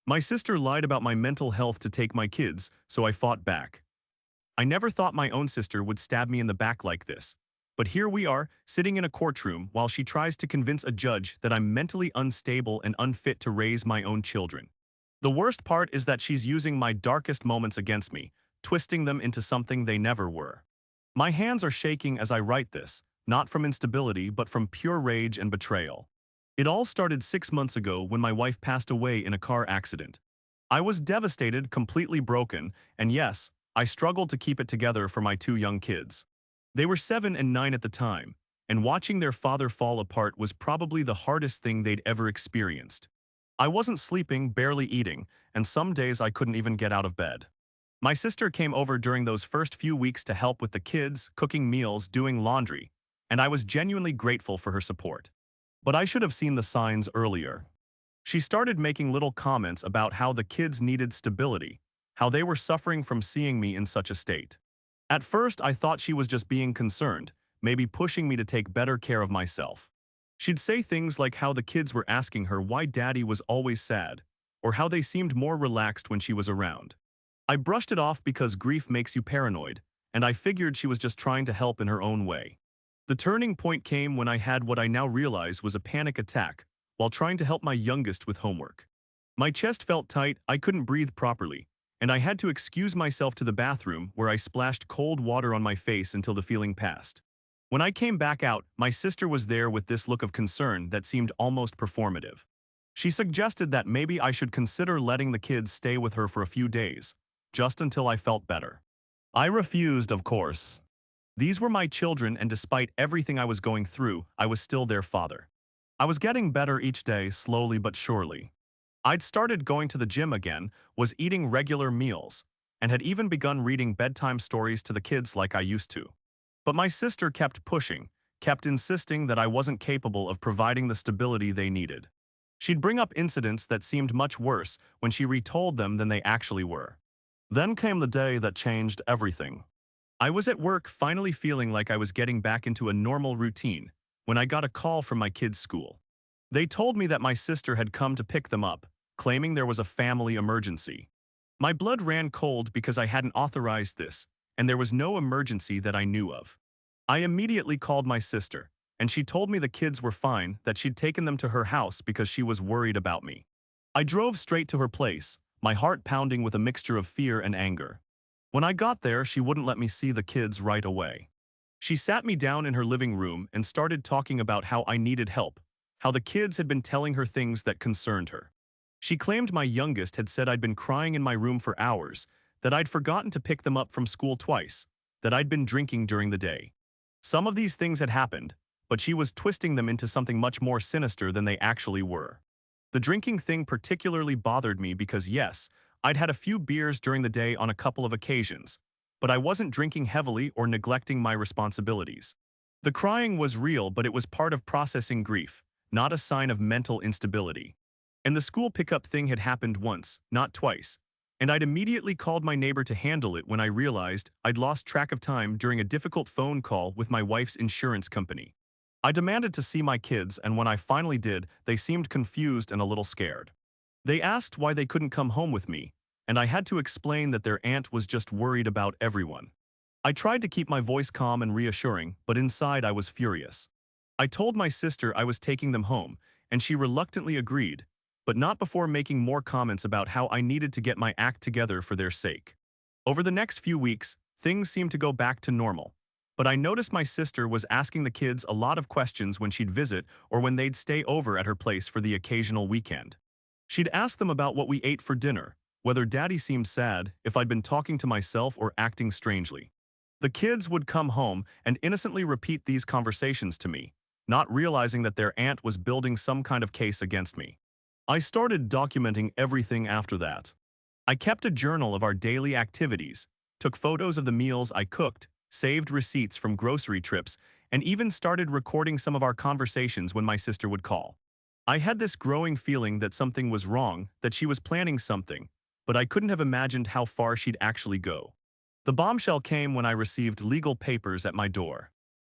My sister lied about my mental health to take my kids, so I fought back. I never thought my own sister would stab me in the back like this. But here we are, sitting in a courtroom while she tries to convince a judge that I'm mentally unstable and unfit to raise my own children. The worst part is that she's using my darkest moments against me, twisting them into something they never were. My hands are shaking as I write this, not from instability but from pure rage and betrayal. It all started 6 months ago when my wife passed away in a car accident. I was devastated, completely broken, and yes, I struggled to keep it together for my two young kids. They were 7 and 9 at the time, and watching their father fall apart was probably the hardest thing they'd ever experienced. I wasn't sleeping, barely eating, and some days I couldn't even get out of bed. My sister came over during those first few weeks to help with the kids, cooking meals, doing laundry, and I was genuinely grateful for her support. But I should have seen the signs earlier. She started making little comments about how the kids needed stability, how they were suffering from seeing me in such a state. At first, I thought she was just being concerned, maybe pushing me to take better care of myself. She'd say things like how the kids were asking her why Daddy was always sad, or how they seemed more relaxed when she was around. I brushed it off because grief makes you paranoid, and I figured she was just trying to help in her own way. The turning point came when I had what I now realize was a panic attack while trying to help my youngest with homework. My chest felt tight, I couldn't breathe properly, and I had to excuse myself to the bathroom where I splashed cold water on my face until the feeling passed. When I came back out, my sister was there with this look of concern that seemed almost performative. She suggested that maybe I should consider letting the kids stay with her for a few days, just until I felt better. I refused, of course. These were my children, and despite everything I was going through, I was still their father. I was getting better each day, slowly but surely. I'd started going to the gym again, was eating regular meals, and had even begun reading bedtime stories to the kids like I used to. But my sister kept pushing, kept insisting that I wasn't capable of providing the stability they needed. She'd bring up incidents that seemed much worse when she retold them than they actually were. Then came the day that changed everything. I was at work, finally feeling like I was getting back into a normal routine, when I got a call from my kids' school. They told me that my sister had come to pick them up, claiming there was a family emergency. My blood ran cold because I hadn't authorized this, and there was no emergency that I knew of. I immediately called my sister, and she told me the kids were fine, that she'd taken them to her house because she was worried about me. I drove straight to her place, my heart pounding with a mixture of fear and anger. When I got there, she wouldn't let me see the kids right away. She sat me down in her living room and started talking about how I needed help, how the kids had been telling her things that concerned her. She claimed my youngest had said I'd been crying in my room for hours, that I'd forgotten to pick them up from school twice, that I'd been drinking during the day. Some of these things had happened, but she was twisting them into something much more sinister than they actually were. The drinking thing particularly bothered me because yes, I'd had a few beers during the day on a couple of occasions, but I wasn't drinking heavily or neglecting my responsibilities. The crying was real, but it was part of processing grief, not a sign of mental instability. And the school pickup thing had happened once, not twice, and I'd immediately called my neighbor to handle it when I realized I'd lost track of time during a difficult phone call with my wife's insurance company. I demanded to see my kids, and when I finally did, they seemed confused and a little scared. They asked why they couldn't come home with me, and I had to explain that their aunt was just worried about everyone. I tried to keep my voice calm and reassuring, but inside I was furious. I told my sister I was taking them home, and she reluctantly agreed, but not before making more comments about how I needed to get my act together for their sake. Over the next few weeks, things seemed to go back to normal, but I noticed my sister was asking the kids a lot of questions when she'd visit or when they'd stay over at her place for the occasional weekend. She'd ask them about what we ate for dinner, whether Daddy seemed sad, if I'd been talking to myself or acting strangely. The kids would come home and innocently repeat these conversations to me, not realizing that their aunt was building some kind of case against me. I started documenting everything after that. I kept a journal of our daily activities, took photos of the meals I cooked, saved receipts from grocery trips, and even started recording some of our conversations when my sister would call. I had this growing feeling that something was wrong, that she was planning something, but I couldn't have imagined how far she'd actually go. The bombshell came when I received legal papers at my door.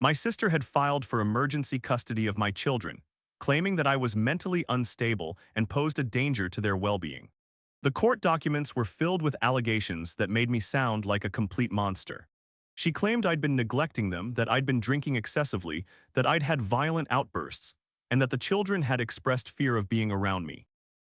My sister had filed for emergency custody of my children, claiming that I was mentally unstable and posed a danger to their well-being. The court documents were filled with allegations that made me sound like a complete monster. She claimed I'd been neglecting them, that I'd been drinking excessively, that I'd had violent outbursts, and that the children had expressed fear of being around me.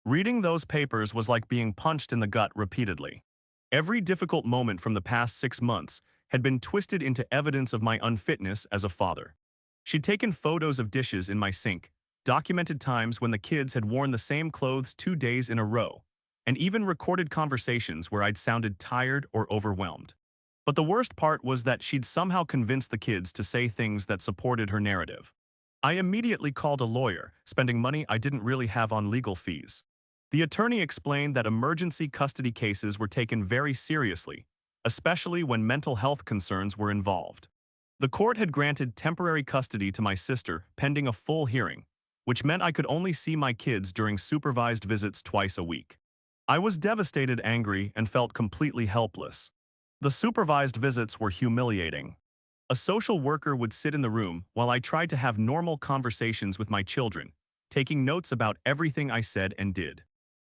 Reading those papers was like being punched in the gut repeatedly. Every difficult moment from the past 6 months had been twisted into evidence of my unfitness as a father. She'd taken photos of dishes in my sink, documented times when the kids had worn the same clothes 2 days in a row, and even recorded conversations where I'd sounded tired or overwhelmed. But the worst part was that she'd somehow convinced the kids to say things that supported her narrative. I immediately called a lawyer, spending money I didn't really have on legal fees. The attorney explained that emergency custody cases were taken very seriously, especially when mental health concerns were involved. The court had granted temporary custody to my sister pending a full hearing, which meant I could only see my kids during supervised visits twice a week. I was devastated, angry, and felt completely helpless. The supervised visits were humiliating. A social worker would sit in the room while I tried to have normal conversations with my children, taking notes about everything I said and did.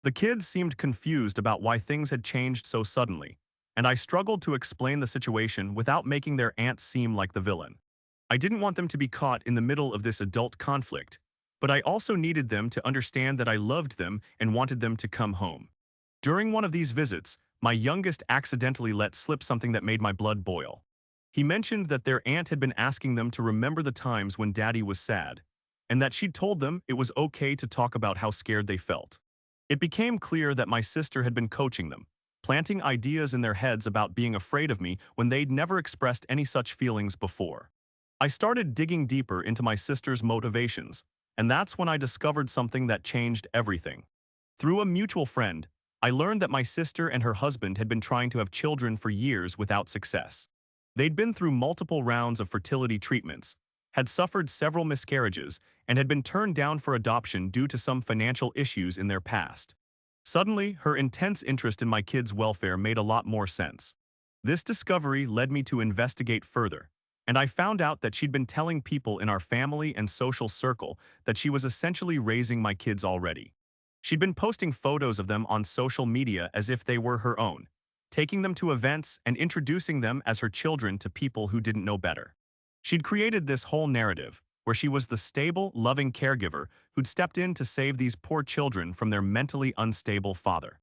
The kids seemed confused about why things had changed so suddenly, and I struggled to explain the situation without making their aunt seem like the villain. I didn't want them to be caught in the middle of this adult conflict, but I also needed them to understand that I loved them and wanted them to come home. During one of these visits, my youngest accidentally let slip something that made my blood boil. He mentioned that their aunt had been asking them to remember the times when Daddy was sad, and that she'd told them it was okay to talk about how scared they felt. It became clear that my sister had been coaching them, planting ideas in their heads about being afraid of me when they'd never expressed any such feelings before. I started digging deeper into my sister's motivations, and that's when I discovered something that changed everything. Through a mutual friend, I learned that my sister and her husband had been trying to have children for years without success. They'd been through multiple rounds of fertility treatments, had suffered several miscarriages, and had been turned down for adoption due to some financial issues in their past. Suddenly, her intense interest in my kids' welfare made a lot more sense. This discovery led me to investigate further, and I found out that she'd been telling people in our family and social circle that she was essentially raising my kids already. She'd been posting photos of them on social media as if they were her own, taking them to events and introducing them as her children to people who didn't know better. She'd created this whole narrative where she was the stable, loving caregiver who'd stepped in to save these poor children from their mentally unstable father.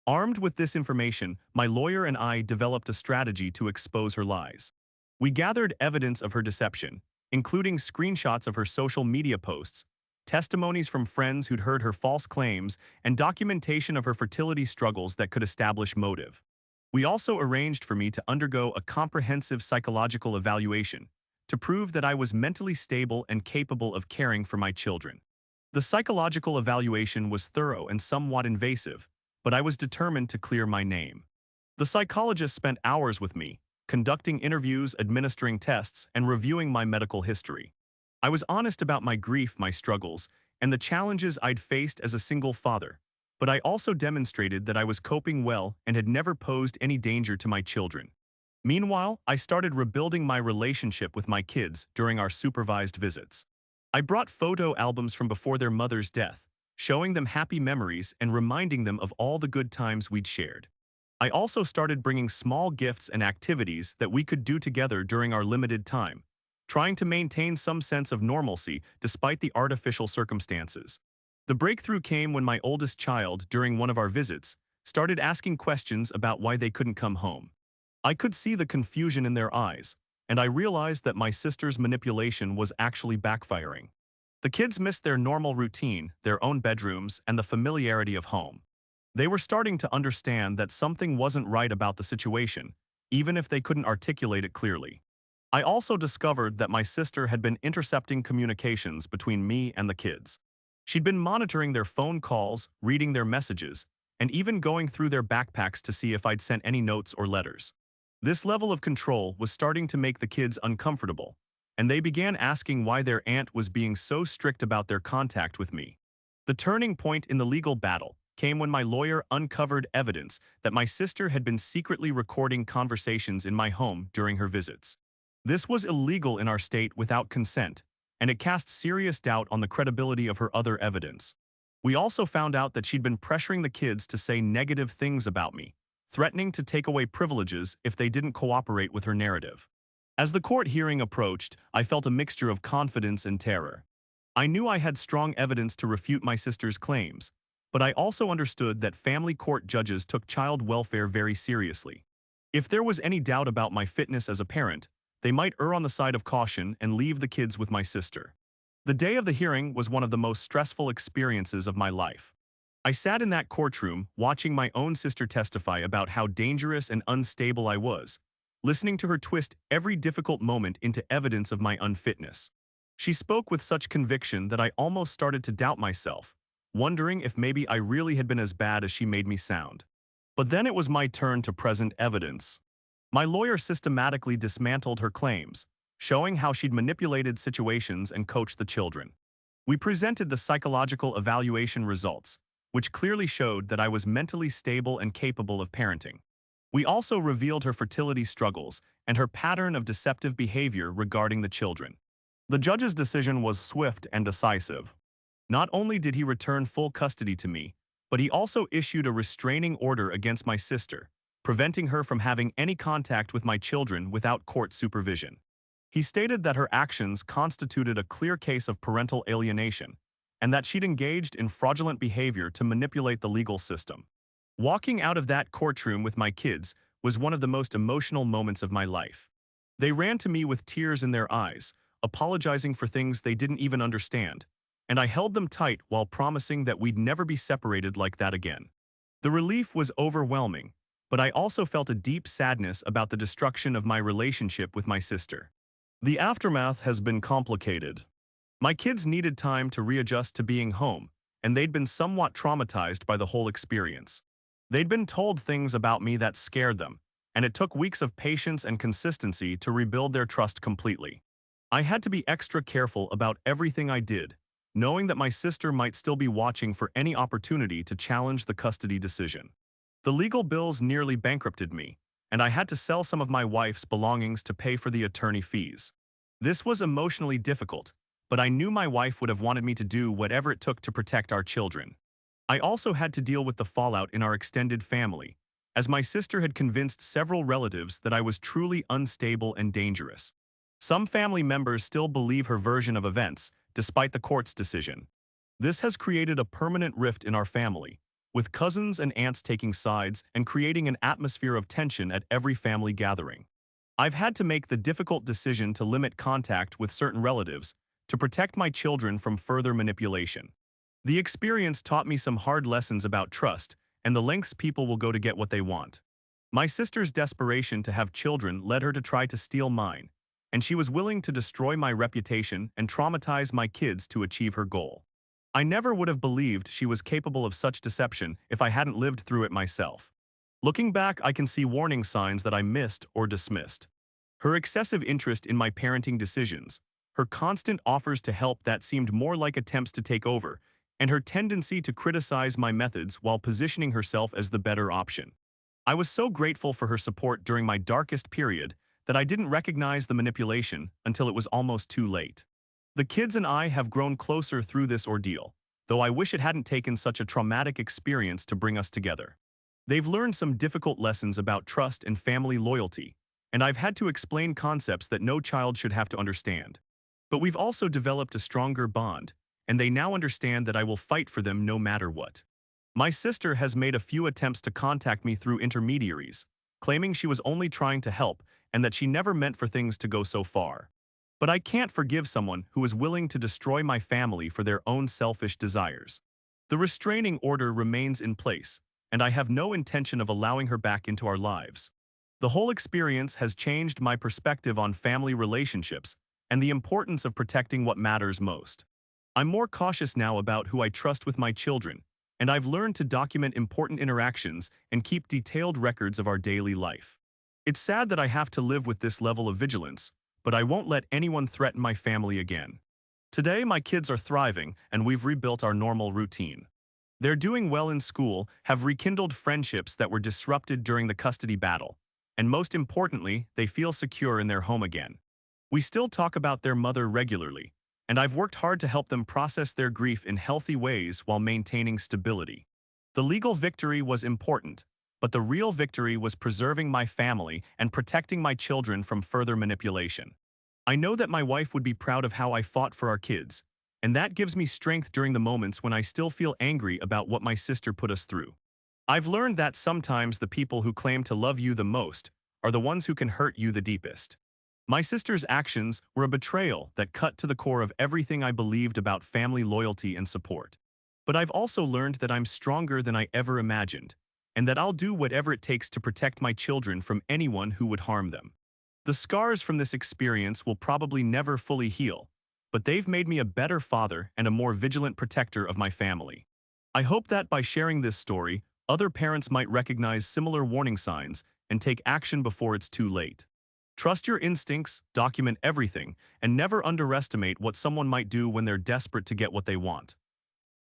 Armed with this information, my lawyer and I developed a strategy to expose her lies. We gathered evidence of her deception, including screenshots of her social media posts, testimonies from friends who'd heard her false claims, and documentation of her fertility struggles that could establish motive. We also arranged for me to undergo a comprehensive psychological evaluation to prove that I was mentally stable and capable of caring for my children. The psychological evaluation was thorough and somewhat invasive, but I was determined to clear my name. The psychologist spent hours with me, conducting interviews, administering tests, and reviewing my medical history. I was honest about my grief, my struggles, and the challenges I'd faced as a single father, but I also demonstrated that I was coping well and had never posed any danger to my children. Meanwhile, I started rebuilding my relationship with my kids during our supervised visits. I brought photo albums from before their mother's death, showing them happy memories and reminding them of all the good times we'd shared. I also started bringing small gifts and activities that we could do together during our limited time, trying to maintain some sense of normalcy despite the artificial circumstances. The breakthrough came when my oldest child, during one of our visits, started asking questions about why they couldn't come home. I could see the confusion in their eyes, and I realized that my sister's manipulation was actually backfiring. The kids missed their normal routine, their own bedrooms, and the familiarity of home. They were starting to understand that something wasn't right about the situation, even if they couldn't articulate it clearly. I also discovered that my sister had been intercepting communications between me and the kids. She'd been monitoring their phone calls, reading their messages, and even going through their backpacks to see if I'd sent any notes or letters. This level of control was starting to make the kids uncomfortable, and they began asking why their aunt was being so strict about their contact with me. The turning point in the legal battle came when my lawyer uncovered evidence that my sister had been secretly recording conversations in my home during her visits. This was illegal in our state without consent, and it cast serious doubt on the credibility of her other evidence. We also found out that she'd been pressuring the kids to say negative things about me, threatening to take away privileges if they didn't cooperate with her narrative. As the court hearing approached, I felt a mixture of confidence and terror. I knew I had strong evidence to refute my sister's claims, but I also understood that family court judges took child welfare very seriously. If there was any doubt about my fitness as a parent, they might err on the side of caution and leave the kids with my sister. The day of the hearing was one of the most stressful experiences of my life. I sat in that courtroom watching my own sister testify about how dangerous and unstable I was, listening to her twist every difficult moment into evidence of my unfitness. She spoke with such conviction that I almost started to doubt myself, wondering if maybe I really had been as bad as she made me sound. But then it was my turn to present evidence. My lawyer systematically dismantled her claims, showing how she'd manipulated situations and coached the children. We presented the psychological evaluation results, which clearly showed that I was mentally stable and capable of parenting. We also revealed her fertility struggles and her pattern of deceptive behavior regarding the children. The judge's decision was swift and decisive. Not only did he return full custody to me, but he also issued a restraining order against my sister, preventing her from having any contact with my children without court supervision. He stated that her actions constituted a clear case of parental alienation, and that she'd engaged in fraudulent behavior to manipulate the legal system. Walking out of that courtroom with my kids was one of the most emotional moments of my life. They ran to me with tears in their eyes, apologizing for things they didn't even understand, and I held them tight while promising that we'd never be separated like that again. The relief was overwhelming, but I also felt a deep sadness about the destruction of my relationship with my sister. The aftermath has been complicated. My kids needed time to readjust to being home, and they'd been somewhat traumatized by the whole experience. They'd been told things about me that scared them, and it took weeks of patience and consistency to rebuild their trust completely. I had to be extra careful about everything I did, knowing that my sister might still be watching for any opportunity to challenge the custody decision. The legal bills nearly bankrupted me, and I had to sell some of my wife's belongings to pay for the attorney fees. This was emotionally difficult, but I knew my wife would have wanted me to do whatever it took to protect our children. I also had to deal with the fallout in our extended family, as my sister had convinced several relatives that I was truly unstable and dangerous. Some family members still believe her version of events, despite the court's decision. This has created a permanent rift in our family, with cousins and aunts taking sides and creating an atmosphere of tension at every family gathering. I've had to make the difficult decision to limit contact with certain relatives to protect my children from further manipulation. The experience taught me some hard lessons about trust and the lengths people will go to get what they want. My sister's desperation to have children led her to try to steal mine, and she was willing to destroy my reputation and traumatize my kids to achieve her goal. I never would have believed she was capable of such deception if I hadn't lived through it myself. Looking back, I can see warning signs that I missed or dismissed. Her excessive interest in my parenting decisions, her constant offers to help that seemed more like attempts to take over, and her tendency to criticize my methods while positioning herself as the better option. I was so grateful for her support during my darkest period that I didn't recognize the manipulation until it was almost too late. The kids and I have grown closer through this ordeal, though I wish it hadn't taken such a traumatic experience to bring us together. They've learned some difficult lessons about trust and family loyalty, and I've had to explain concepts that no child should have to understand. But we've also developed a stronger bond, and they now understand that I will fight for them no matter what. My sister has made a few attempts to contact me through intermediaries, claiming she was only trying to help and that she never meant for things to go so far. But I can't forgive someone who is willing to destroy my family for their own selfish desires. The restraining order remains in place, and I have no intention of allowing her back into our lives. The whole experience has changed my perspective on family relationships and the importance of protecting what matters most. I'm more cautious now about who I trust with my children, and I've learned to document important interactions and keep detailed records of our daily life. It's sad that I have to live with this level of vigilance, but I won't let anyone threaten my family again. Today, my kids are thriving, and we've rebuilt our normal routine. They're doing well in school, have rekindled friendships that were disrupted during the custody battle, and most importantly, they feel secure in their home again. We still talk about their mother regularly, and I've worked hard to help them process their grief in healthy ways while maintaining stability. The legal victory was important, but the real victory was preserving my family and protecting my children from further manipulation. I know that my wife would be proud of how I fought for our kids, and that gives me strength during the moments when I still feel angry about what my sister put us through. I've learned that sometimes the people who claim to love you the most are the ones who can hurt you the deepest. My sister's actions were a betrayal that cut to the core of everything I believed about family loyalty and support. But I've also learned that I'm stronger than I ever imagined, and that I'll do whatever it takes to protect my children from anyone who would harm them. The scars from this experience will probably never fully heal, but they've made me a better father and a more vigilant protector of my family. I hope that by sharing this story, other parents might recognize similar warning signs and take action before it's too late. Trust your instincts, document everything, and never underestimate what someone might do when they're desperate to get what they want.